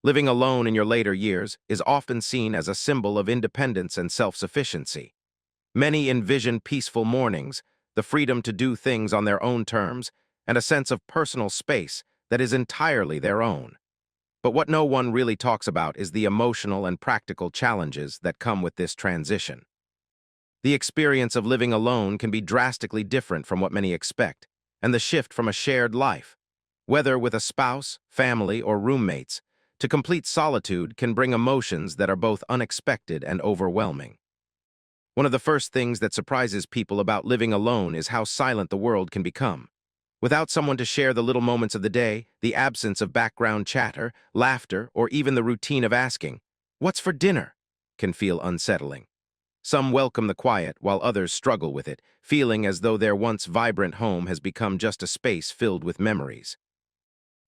Living alone in your later years is often seen as a symbol of independence and self-sufficiency. Many envision peaceful mornings, the freedom to do things on their own terms, and a sense of personal space that is entirely their own. But what no one really talks about is the emotional and practical challenges that come with this transition. The experience of living alone can be drastically different from what many expect, and the shift from a shared life, whether with a spouse, family, or roommates, to complete solitude can bring emotions that are both unexpected and overwhelming. One of the first things that surprises people about living alone is how silent the world can become. Without someone to share the little moments of the day, the absence of background chatter, laughter, or even the routine of asking, "What's for dinner?" can feel unsettling. Some welcome the quiet, while others struggle with it, feeling as though their once vibrant home has become just a space filled with memories.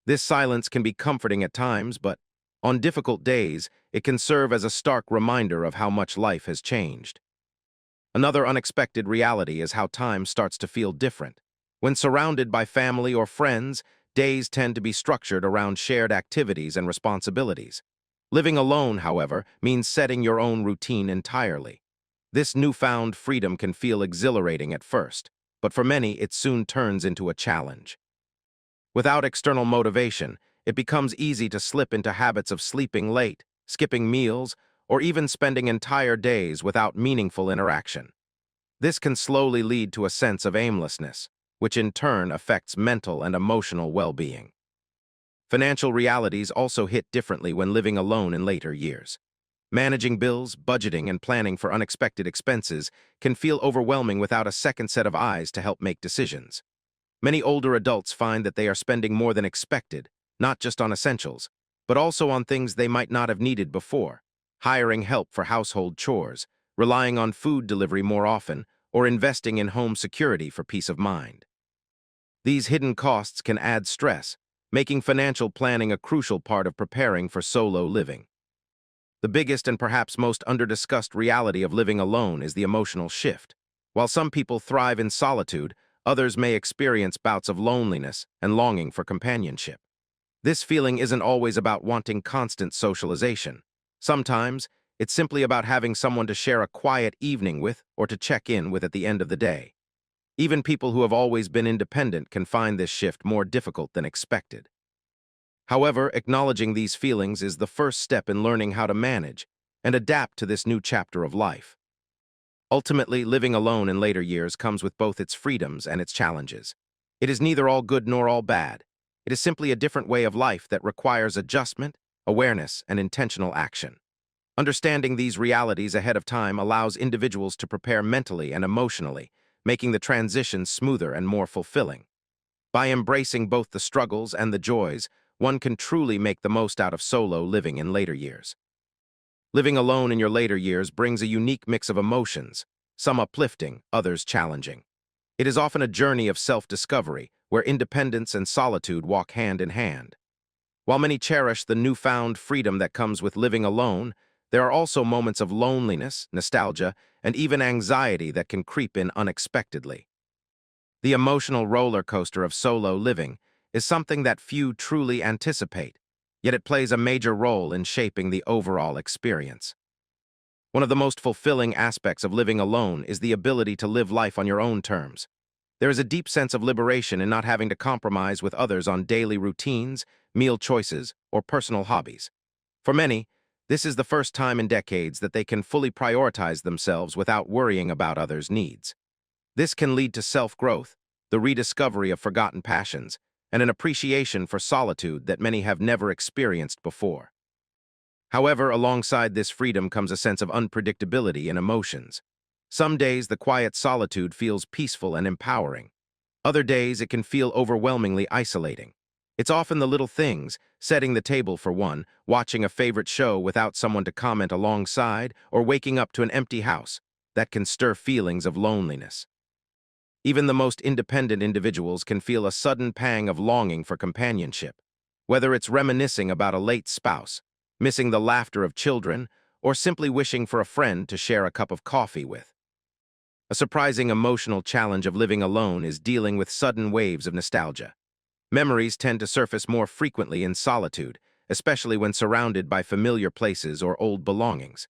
This silence can be comforting at times, but on difficult days, it can serve as a stark reminder of how much life has changed. Another unexpected reality is how time starts to feel different. When surrounded by family or friends, days tend to be structured around shared activities and responsibilities. Living alone, however, means setting your own routine entirely. This newfound freedom can feel exhilarating at first, but for many it soon turns into a challenge. Without external motivation, it becomes easy to slip into habits of sleeping late, skipping meals, or even spending entire days without meaningful interaction. This can slowly lead to a sense of aimlessness, which in turn affects mental and emotional well-being. Financial realities also hit differently when living alone in later years. Managing bills, budgeting, and planning for unexpected expenses can feel overwhelming without a second set of eyes to help make decisions. Many older adults find that they are spending more than expected, not just on essentials, but also on things they might not have needed before, hiring help for household chores, relying on food delivery more often, or investing in home security for peace of mind. These hidden costs can add stress, making financial planning a crucial part of preparing for solo living. The biggest and perhaps most underdiscussed reality of living alone is the emotional shift. While some people thrive in solitude, others may experience bouts of loneliness and longing for companionship. This feeling isn't always about wanting constant socialization. Sometimes, it's simply about having someone to share a quiet evening with or to check in with at the end of the day. Even people who have always been independent can find this shift more difficult than expected. However, acknowledging these feelings is the first step in learning how to manage and adapt to this new chapter of life. Ultimately, living alone in later years comes with both its freedoms and its challenges. It is neither all good nor all bad. It is simply a different way of life that requires adjustment, awareness, and intentional action. Understanding these realities ahead of time allows individuals to prepare mentally and emotionally, making the transition smoother and more fulfilling. By embracing both the struggles and the joys, one can truly make the most out of solo living in later years. Living alone in your later years brings a unique mix of emotions, some uplifting, others challenging. It is often a journey of self-discovery, where independence and solitude walk hand in hand. While many cherish the newfound freedom that comes with living alone, there are also moments of loneliness, nostalgia, and even anxiety that can creep in unexpectedly. The emotional roller coaster of solo living is something that few truly anticipate, yet it plays a major role in shaping the overall experience. One of the most fulfilling aspects of living alone is the ability to live life on your own terms. There is a deep sense of liberation in not having to compromise with others on daily routines, meal choices, or personal hobbies. For many, this is the first time in decades that they can fully prioritize themselves without worrying about others' needs. This can lead to self-growth, the rediscovery of forgotten passions, and an appreciation for solitude that many have never experienced before. However, alongside this freedom comes a sense of unpredictability in emotions. Some days the quiet solitude feels peaceful and empowering. Other days it can feel overwhelmingly isolating. It's often the little things, setting the table for one, watching a favorite show without someone to comment alongside, or waking up to an empty house, that can stir feelings of loneliness. Even the most independent individuals can feel a sudden pang of longing for companionship, whether it's reminiscing about a late spouse, missing the laughter of children, or simply wishing for a friend to share a cup of coffee with. A surprising emotional challenge of living alone is dealing with sudden waves of nostalgia. Memories tend to surface more frequently in solitude, especially when surrounded by familiar places or old belongings.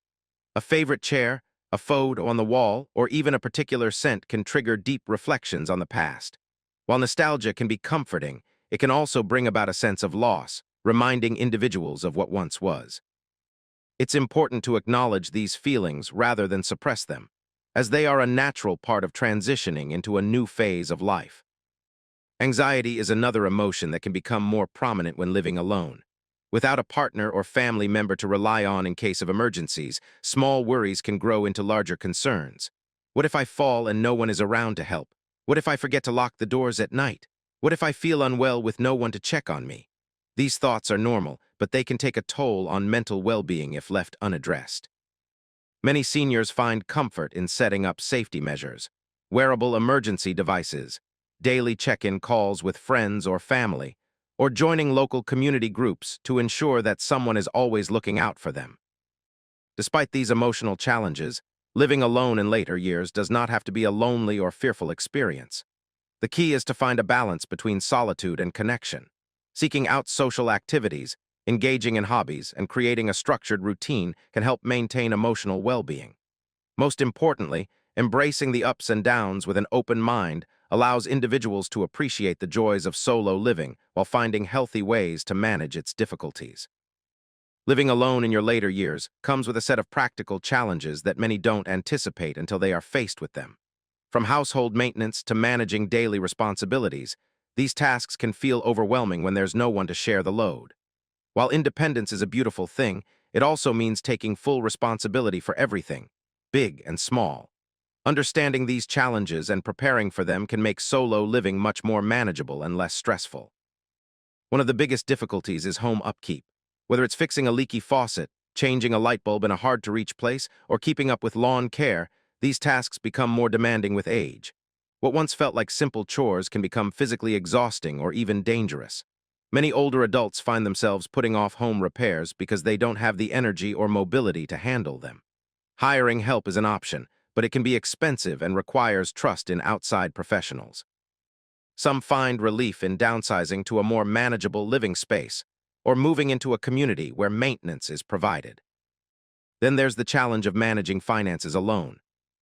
A favorite chair, a photo on the wall, or even a particular scent can trigger deep reflections on the past. While nostalgia can be comforting, it can also bring about a sense of loss, reminding individuals of what once was. It's important to acknowledge these feelings rather than suppress them, as they are a natural part of transitioning into a new phase of life. Anxiety is another emotion that can become more prominent when living alone. Without a partner or family member to rely on in case of emergencies, small worries can grow into larger concerns. What if I fall and no one is around to help? What if I forget to lock the doors at night? What if I feel unwell with no one to check on me? These thoughts are normal, but they can take a toll on mental well-being if left unaddressed. Many seniors find comfort in setting up safety measures, wearable emergency devices, daily check-in calls with friends or family, or joining local community groups to ensure that someone is always looking out for them. Despite these emotional challenges, living alone in later years does not have to be a lonely or fearful experience. The key is to find a balance between solitude and connection. Seeking out social activities, engaging in hobbies, and creating a structured routine can help maintain emotional well-being. Most importantly, embracing the ups and downs with an open mind allows individuals to appreciate the joys of solo living while finding healthy ways to manage its difficulties. Living alone in your later years comes with a set of practical challenges that many don't anticipate until they are faced with them. From household maintenance to managing daily responsibilities, these tasks can feel overwhelming when there's no one to share the load. While independence is a beautiful thing, it also means taking full responsibility for everything, big and small. Understanding these challenges and preparing for them can make solo living much more manageable and less stressful. One of the biggest difficulties is home upkeep. Whether it's fixing a leaky faucet, changing a light bulb in a hard-to-reach place, or keeping up with lawn care, these tasks become more demanding with age. What once felt like simple chores can become physically exhausting or even dangerous. Many older adults find themselves putting off home repairs because they don't have the energy or mobility to handle them. Hiring help is an option, but it can be expensive and requires trust in outside professionals. Some find relief in downsizing to a more manageable living space, or moving into a community where maintenance is provided. Then there's the challenge of managing finances alone.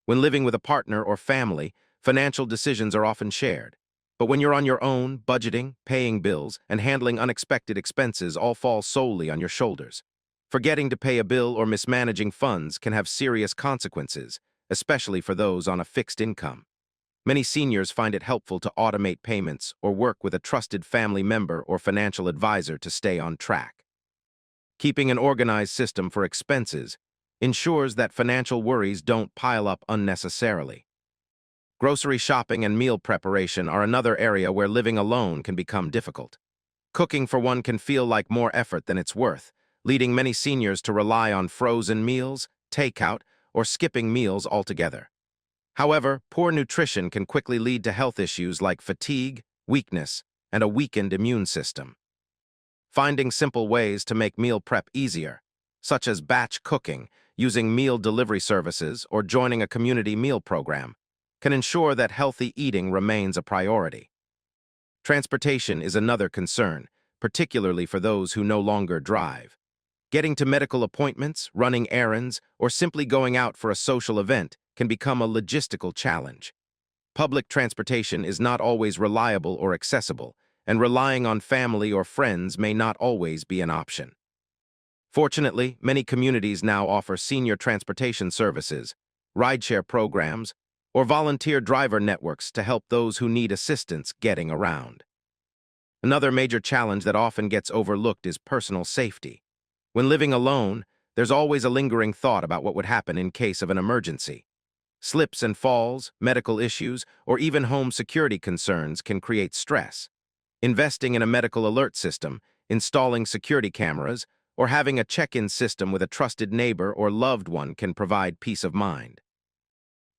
When living with a partner or family, financial decisions are often shared. But when you're on your own, budgeting, paying bills, and handling unexpected expenses all fall solely on your shoulders. Forgetting to pay a bill or mismanaging funds can have serious consequences, especially for those on a fixed income. Many seniors find it helpful to automate payments or work with a trusted family member or financial advisor to stay on track. Keeping an organized system for expenses ensures that financial worries don't pile up unnecessarily. Grocery shopping and meal preparation are another area where living alone can become difficult. Cooking for one can feel like more effort than it's worth, leading many seniors to rely on frozen meals, takeout, or skipping meals altogether. However, poor nutrition can quickly lead to health issues like fatigue, weakness, and a weakened immune system. Finding simple ways to make meal prep easier, such as batch cooking, using meal delivery services, or joining a community meal program, can ensure that healthy eating remains a priority. Transportation is another concern, particularly for those who no longer drive. Getting to medical appointments, running errands, or simply going out for a social event can become a logistical challenge. Public transportation is not always reliable or accessible, and relying on family or friends may not always be an option. Fortunately, many communities now offer senior transportation services, rideshare programs, or volunteer driver networks to help those who need assistance getting around. Another major challenge that often gets overlooked is personal safety. When living alone, there's always a lingering thought about what would happen in case of an emergency. Slips and falls, medical issues, or even home security concerns can create stress. Investing in a medical alert system, installing security cameras, or having a check-in system with a trusted neighbor or loved one can provide peace of mind.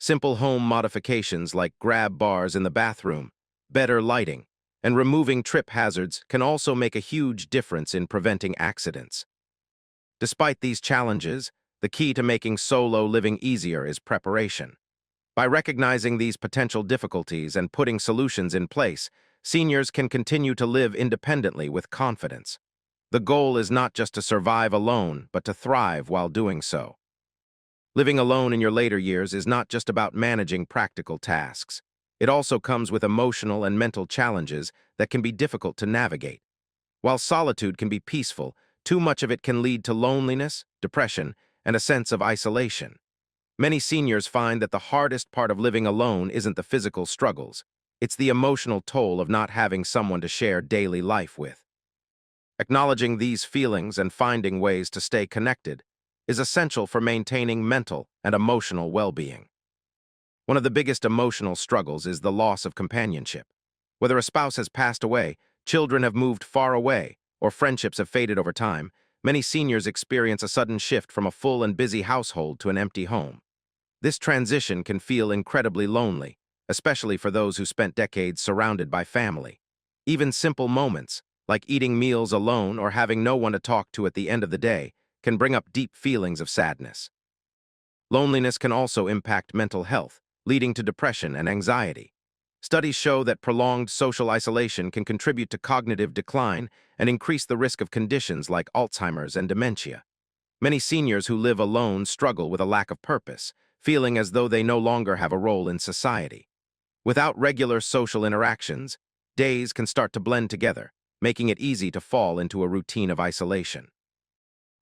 Simple home modifications like grab bars in the bathroom, better lighting, and removing trip hazards can also make a huge difference in preventing accidents. Despite these challenges, the key to making solo living easier is preparation. By recognizing these potential difficulties and putting solutions in place, seniors can continue to live independently with confidence. The goal is not just to survive alone, but to thrive while doing so. Living alone in your later years is not just about managing practical tasks. It also comes with emotional and mental challenges that can be difficult to navigate. While solitude can be peaceful, too much of it can lead to loneliness, depression, and a sense of isolation. Many seniors find that the hardest part of living alone isn't the physical struggles. It's the emotional toll of not having someone to share daily life with. Acknowledging these feelings and finding ways to stay connected is essential for maintaining mental and emotional well-being. One of the biggest emotional struggles is the loss of companionship. Whether a spouse has passed away, children have moved far away, or friendships have faded over time, many seniors experience a sudden shift from a full and busy household to an empty home. This transition can feel incredibly lonely, especially for those who spent decades surrounded by family. Even simple moments, like eating meals alone or having no one to talk to at the end of the day, can bring up deep feelings of sadness. Loneliness can also impact mental health, leading to depression and anxiety. Studies show that prolonged social isolation can contribute to cognitive decline and increase the risk of conditions like Alzheimer's and dementia. Many seniors who live alone struggle with a lack of purpose, feeling as though they no longer have a role in society. Without regular social interactions, days can start to blend together, making it easy to fall into a routine of isolation.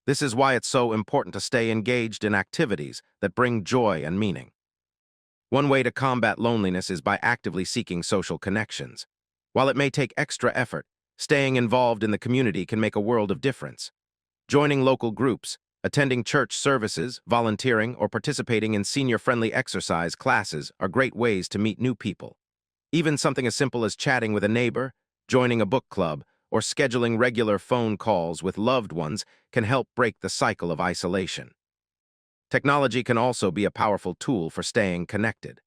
This is why it's so important to stay engaged in activities that bring joy and meaning. One way to combat loneliness is by actively seeking social connections. While it may take extra effort, staying involved in the community can make a world of difference. Joining local groups, attending church services, volunteering, or participating in senior-friendly exercise classes are great ways to meet new people. Even something as simple as chatting with a neighbor, joining a book club, or scheduling regular phone calls with loved ones can help break the cycle of isolation. Technology can also be a powerful tool for staying connected.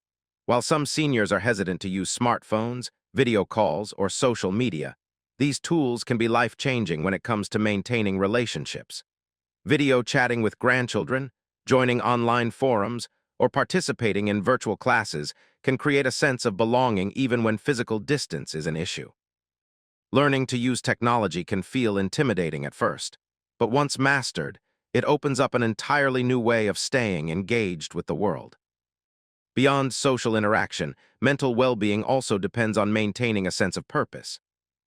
While some seniors are hesitant to use smartphones, video calls, or social media, these tools can be life-changing when it comes to maintaining relationships. Video chatting with grandchildren, joining online forums, or participating in virtual classes can create a sense of belonging even when physical distance is an issue. Learning to use technology can feel intimidating at first, but once mastered, it opens up an entirely new way of staying engaged with the world. Beyond social interaction, mental well-being also depends on maintaining a sense of purpose.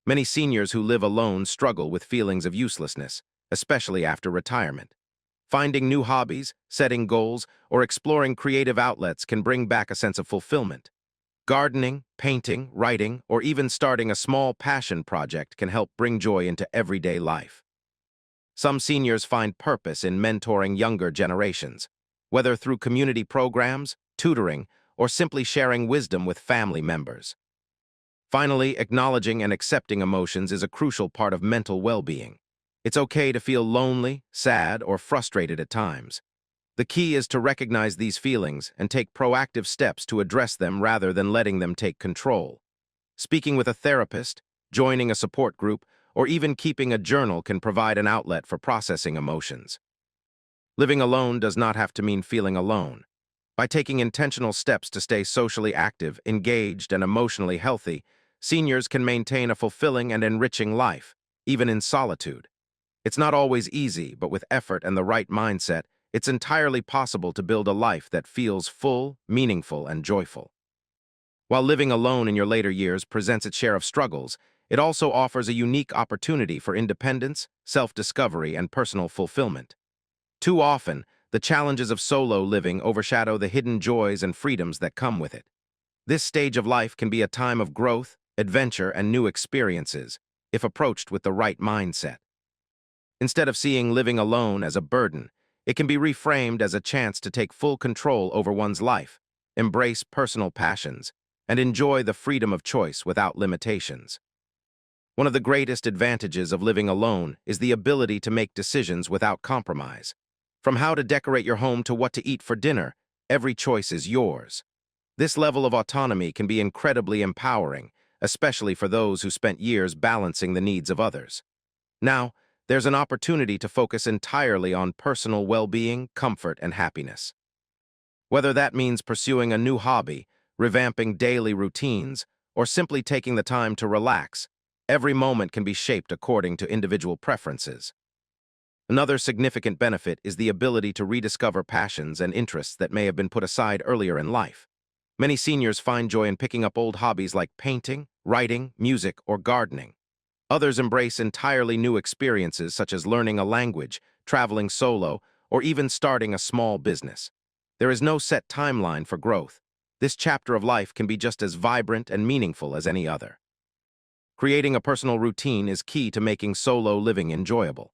Many seniors who live alone struggle with feelings of uselessness, especially after retirement. Finding new hobbies, setting goals, or exploring creative outlets can bring back a sense of fulfillment. Gardening, painting, writing, or even starting a small passion project can help bring joy into everyday life. Some seniors find purpose in mentoring younger generations, whether through community programs, tutoring, or simply sharing wisdom with family members. Finally, acknowledging and accepting emotions is a crucial part of mental well-being. It's okay to feel lonely, sad, or frustrated at times. The key is to recognize these feelings and take proactive steps to address them rather than letting them take control. Speaking with a therapist, joining a support group, or even keeping a journal can provide an outlet for processing emotions. Living alone does not have to mean feeling alone. By taking intentional steps to stay socially active, engaged, and emotionally healthy, seniors can maintain a fulfilling and enriching life, even in solitude. It's not always easy, but with effort and the right mindset, it's entirely possible to build a life that feels full, meaningful, and joyful. While living alone in your later years presents its share of struggles, it also offers a unique opportunity for independence, self-discovery, and personal fulfillment. Too often, the challenges of solo living overshadow the hidden joys and freedoms that come with it. This stage of life can be a time of growth, adventure, and new experiences, if approached with the right mindset. Instead of seeing living alone as a burden, it can be reframed as a chance to take full control over one's life, embrace personal passions, and enjoy the freedom of choice without limitations. One of the greatest advantages of living alone is the ability to make decisions without compromise. From how to decorate your home to what to eat for dinner, every choice is yours. This level of autonomy can be incredibly empowering, especially for those who spent years balancing the needs of others. Now, there's an opportunity to focus entirely on personal well-being, comfort, and happiness. Whether that means pursuing a new hobby, revamping daily routines, or simply taking the time to relax, Every moment can be shaped according to individual preferences. Another significant benefit is the ability to rediscover passions and interests that may have been put aside earlier in life. Many seniors find joy in picking up old hobbies like painting, writing, music, or gardening. Others embrace entirely new experiences such as learning a language, traveling solo, or even starting a small business. There is no set timeline for growth. This chapter of life can be just as vibrant and meaningful as any other. Creating a personal routine is key to making solo living enjoyable.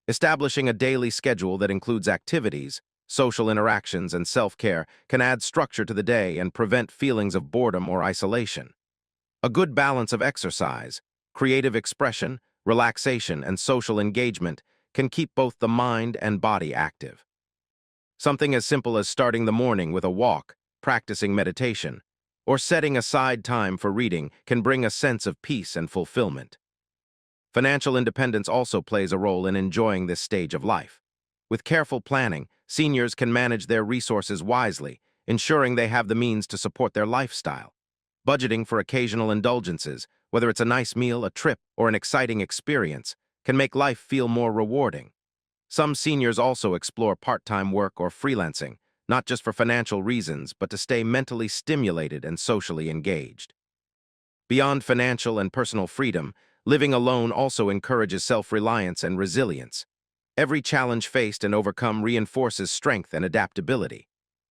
Establishing a daily schedule that includes activities, social interactions, and self-care can add structure to the day and prevent feelings of boredom or isolation. A good balance of exercise, creative expression, relaxation, and social engagement can keep both the mind and body active. Something as simple as starting the morning with a walk, practicing meditation, or setting aside time for reading can bring a sense of peace and fulfillment. Financial independence also plays a role in enjoying this stage of life. With careful planning, seniors can manage their resources wisely, ensuring they have the means to support their lifestyle. Budgeting for occasional indulgences, whether it's a nice meal, a trip, or an exciting experience, can make life feel more rewarding. Some seniors also explore part-time work or freelancing, not just for financial reasons, but to stay mentally stimulated and socially engaged. Beyond financial and personal freedom, living alone also encourages self-reliance and resilience. Every challenge faced and overcome reinforces strength and adaptability.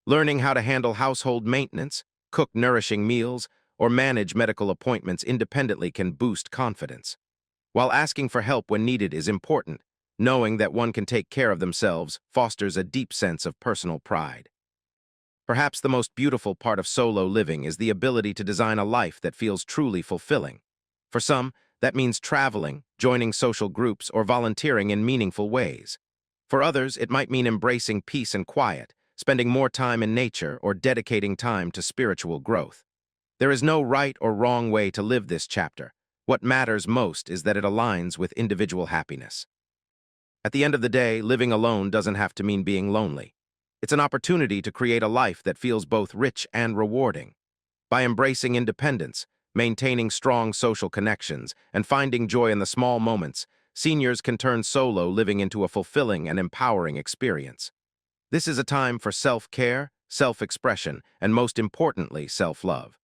Learning how to handle household maintenance, cook nourishing meals, or manage medical appointments independently can boost confidence. While asking for help when needed is important, knowing that one can take care of themselves fosters a deep sense of personal pride. Perhaps the most beautiful part of solo living is the ability to design a life that feels truly fulfilling. For some, that means traveling, joining social groups, or volunteering in meaningful ways. For others, it might mean embracing peace and quiet, spending more time in nature, or dedicating time to spiritual growth. There is no right or wrong way to live this chapter. What matters most is that it aligns with individual happiness. At the end of the day, living alone doesn't have to mean being lonely. It's an opportunity to create a life that feels both rich and rewarding. By embracing independence, maintaining strong social connections, and finding joy in the small moments, seniors can turn solo living into a fulfilling and empowering experience. This is a time for self-care, self-expression, and most importantly, self-love.